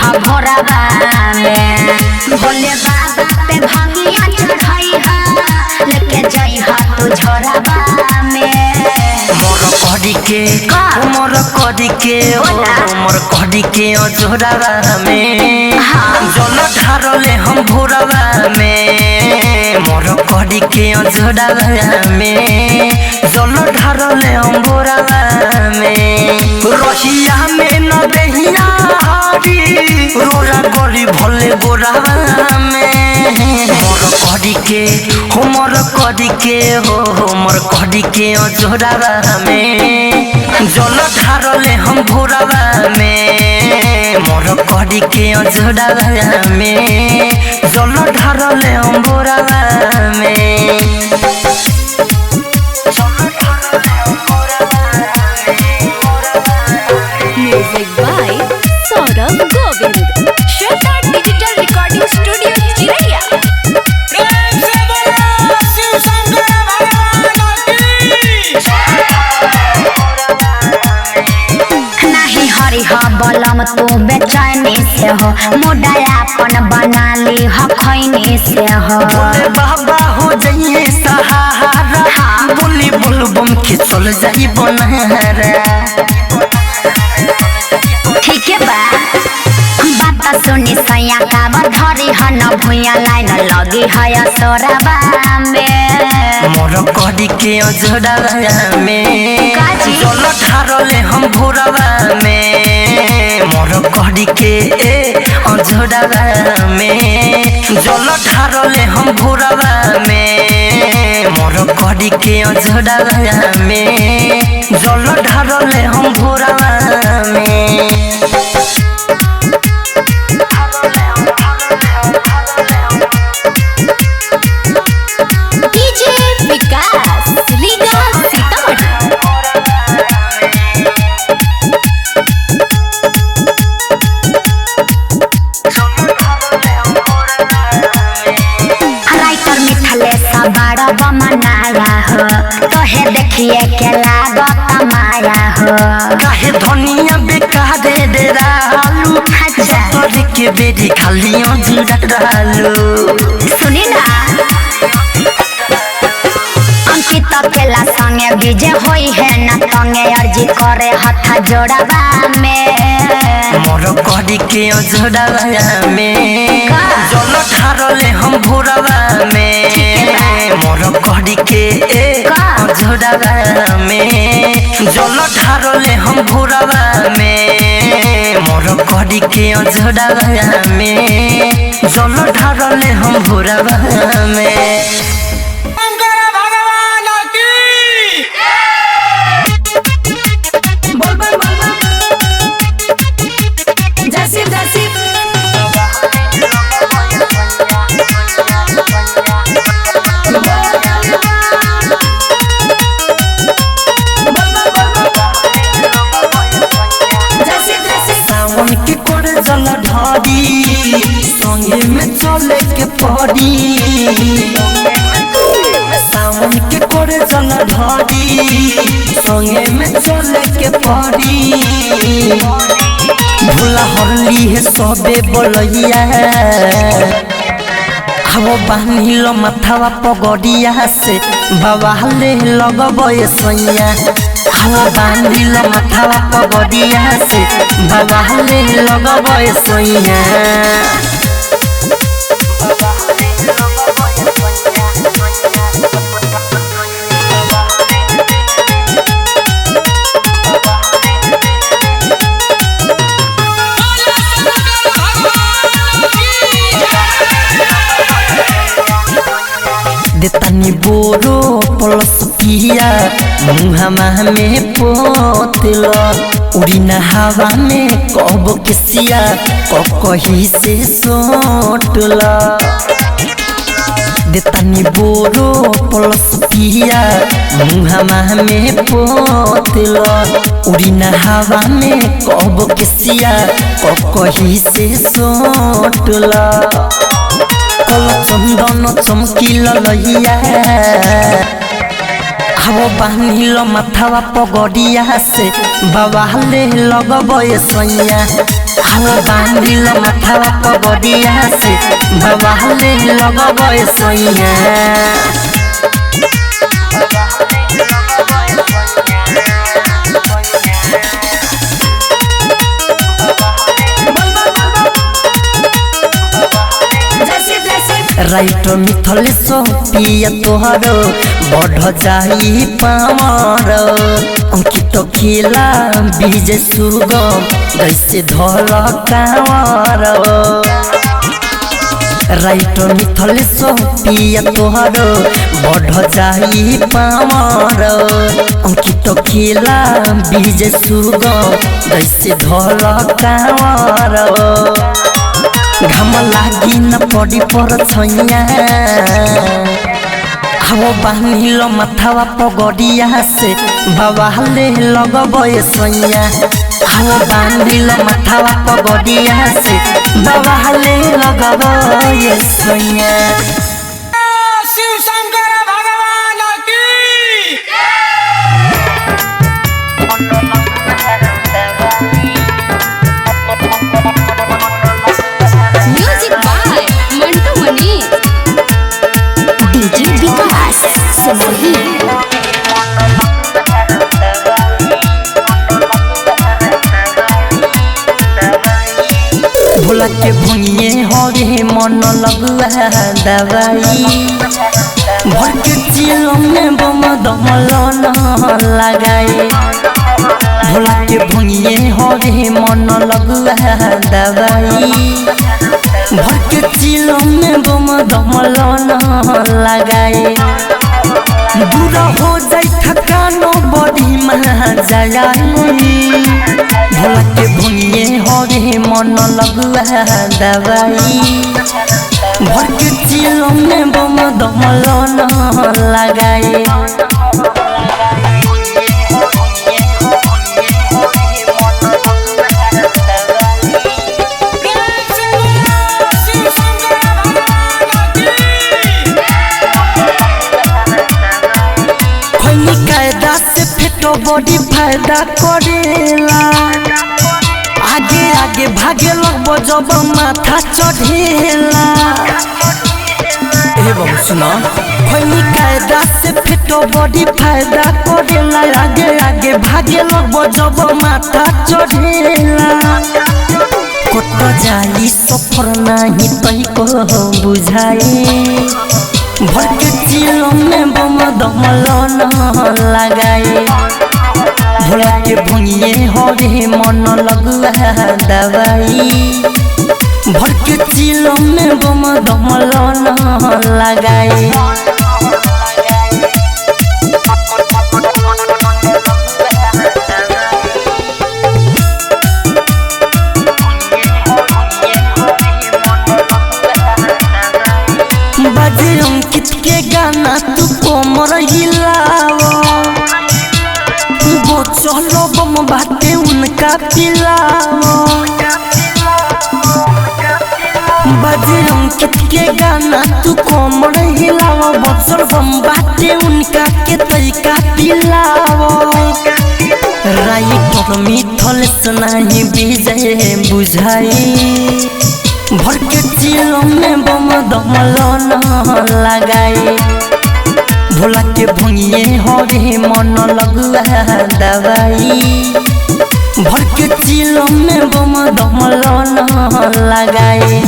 हा भोरवा में भोले बाबा पे भंगिया चढ़ाई हा लेके जाई हा तू झोरवा में मोर कड़ी के झोरवा में जल ढारले हम भोरवा में मोर कड़ी के झोरवा में जल ढारले हम भोरवा में रहिया में न देहिया हरी रोरा गली भले गोरावा में मोर कड़ी के झोरवा में जल ढारले हम भोरवा में मोर कड़ी के झोरवा में जल ढारले हम भोरवा में Music by Saurabh Govind. Shweta Digital Recording Studio, Chiraiya. प्रेम से बोलो शिव शंकर भगवान की। नहीं हरि हा बलम तू बेचैनी से हो मुडायापन बना ली हा खैनी से हो बोले बाबा हो जाइए सहारा बोली बोल बम के चल जाई बनहरा ठीक है बा बात सुनी सैया का धरी ह न भुइया लाइन लगी है सोरबा में मोर कड़ी के झोरवा में काजी? जल ढारले हम भोरवा में मोर कड़ी के झोरवा में जल ढारले हम भोरवा में मोर कड़ी के झोरवा में जल ढारले हम भोरवा में DJ Vikas, Liga Sitamarhi. Writer मिथले सबाड़ बमनाया हो तोहे देखिए के लागत माया हो काहे धनिया बेकार दे रालू जतरी के बेरी खालियों जुड़ा डालू सुनी ना अंकित केला संगे विजय होई है न तंगे अर्जी करे हथा जोड़वा में मोर कड़ी के झोरवा में का? जल ढारले हम भोरवा में मोर कड़ी के का? झोरवा में जल ढारले हम भोरवा में मोर कड़ी के झोरवा में जल ढारले हम भोरवा में शंकर भगवान की। सावन के कोड़ जल ढारी संगे में चले के पड़ी सावन के कोड़ जल ढारी संगे में चले के पड़ी भोला हरली है सबे बोलैया हवो बान्हिलो माथावा पगड़िया से बाबा ले लगबे सैया हवो बान्हिलो माथावा पगड़िया से बाबा ले लगबे सैया देतानी बोरो प्लस पिया मुहामा में पोतल उड़ी न हवा में कब किसिया कही से सोटल देतानी बोरो प्लस पिया मुहामा में पोतल उड़ी न हवा में कब किसिया कही से सोटल कल चंदन चमकील लइया हवो बान्हिलो माथावा पगड़िया से बाबा ले लगबे सैया हवा बांधिल माथावा पगड़िया से बवाले लगबे सैया राइट मिथल सो पिया तोहरो बढ़ जाई पावर अंकित खिला बीज सुगम जैसे धल कावर राइट मिथल सो पिया तोहरो बढ़ जाई पावर अंकित खिला बीज सुगम जैसे धल कावर घाम लागी न पड़ी पर छैया हवा बांधिल माथावा पगड़िया से बवाले लगबे सैया हवा बांधिल माथावा पगड़िया से बवाले लगबे सैया शिव शंकर भगवान की music by Mantu Mani. DJ Vikas सिमही भोला के भुइए हरे मन लगुआ दवाई भर के चिल में बम दमल न लगाए भोला के भुइए हरे मन लगुआ दवाई भर के चिल में बम दमल न लगाए दूर हो जाई थकानो बड़ी मजा भोला के भुइए हरे मन लगुआ दवाई भर के चिल में बम दमल न लगाए शिव शंकर भगवान की खैनी कायदा से फेटो बॉडी फायदा करेला आगे आगे भागे लगबो जब माथा चढ़ेला ए बाबू सुना खैनी कायदा से फेटो बॉडी फायदा करेला आगे आगे भागे लगबो जब माथा चढ़ेला कत जाई सफर नहीं तई को बुझाई भर के चिल में बम दमल न लगाए भोला के भुइए हरे मन लगुआ दवाई भर के चिल में बम दमल न लगाए बाजे अंकित के गाना तू कोमर हिलाओ वो चलो बम बाटे उनका पिलाओ बाजे अंकित के गाना तू कोमर हिलाओ बक्सर बम बाटे उनका के तरीका पिलाओ राइट मिथल सुनाई विजय बुझाई भर के चिल में बम दमल न लगाए भोला के भुइए हरे मन लगुआ दवाई भर के चिल में बम दमल न लगाए।